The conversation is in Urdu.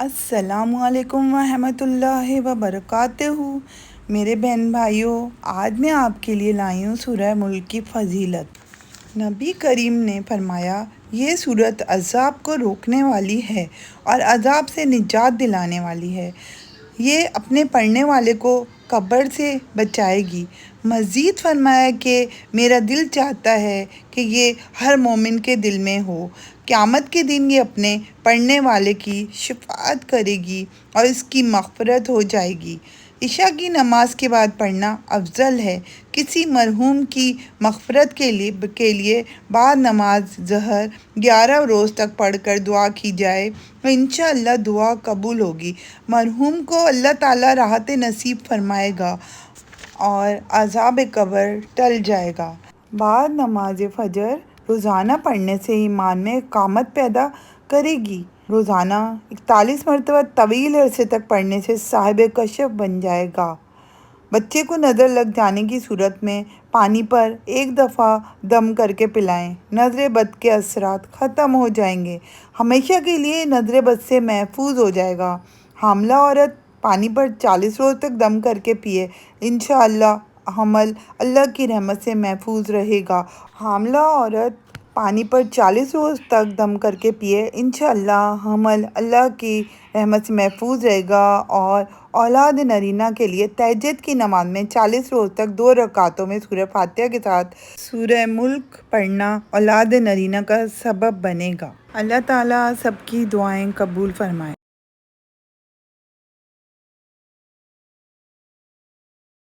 السلام علیکم ورحمۃ اللہ وبرکاتہ۔ میرے بہن بھائیوں، آج میں آپ کے لیے لائی ہوں سورہ ملک کی فضیلت۔ نبی کریم نے فرمایا، یہ سورت عذاب کو روکنے والی ہے اور عذاب سے نجات دلانے والی ہے۔ یہ اپنے پڑھنے والے کو قبر سے بچائے گی۔ مزید فرمایا کہ میرا دل چاہتا ہے کہ یہ ہر مومن کے دل میں ہو۔ قیامت کے دن یہ اپنے پڑھنے والے کی شفاعت کرے گی اور اس کی مغفرت ہو جائے گی۔ عشاء کی نماز کے بعد پڑھنا افضل ہے۔ کسی مرحوم کی مغفرت کے لیے بعد نماز ظہر 11 روز تک پڑھ کر دعا کی جائے تو انشاءاللہ دعا قبول ہوگی۔ مرحوم کو اللہ تعالیٰ راحت نصیب فرمائے گا اور عذاب قبر ٹل جائے گا۔ بعد نماز فجر روزانہ پڑھنے سے ایمان میں قامت پیدا کرے گی۔ روزانہ 41 مرتبہ طویل عرصے تک پڑھنے سے صاحب کشف بن جائے گا۔ بچے کو نظر لگ جانے کی صورت میں پانی پر 1 دفعہ دم کر کے پلائیں۔ نظر بد کے اثرات ختم ہو جائیں گے۔ ہمیشہ کے لیے نظر بد سے محفوظ ہو جائے گا۔ حاملہ عورت پانی پر 40 روز تک دم کر کے پیے، انشاءاللہ حمل اللہ کی رحمت سے محفوظ رہے گا۔ حاملہ عورت پانی پر 40 روز تک دم کر کے پیے، انشاءاللہ حمل اللہ کی رحمت سے محفوظ رہے گا۔ اور اولاد نرینہ کے لیے تہجد کی نماز میں 40 روز تک 2 رکعتوں میں سورہ فاتحہ کے ساتھ سورہ ملک پڑھنا اولاد نرینہ کا سبب بنے گا۔ اللہ تعالیٰ سب کی دعائیں قبول فرمائے۔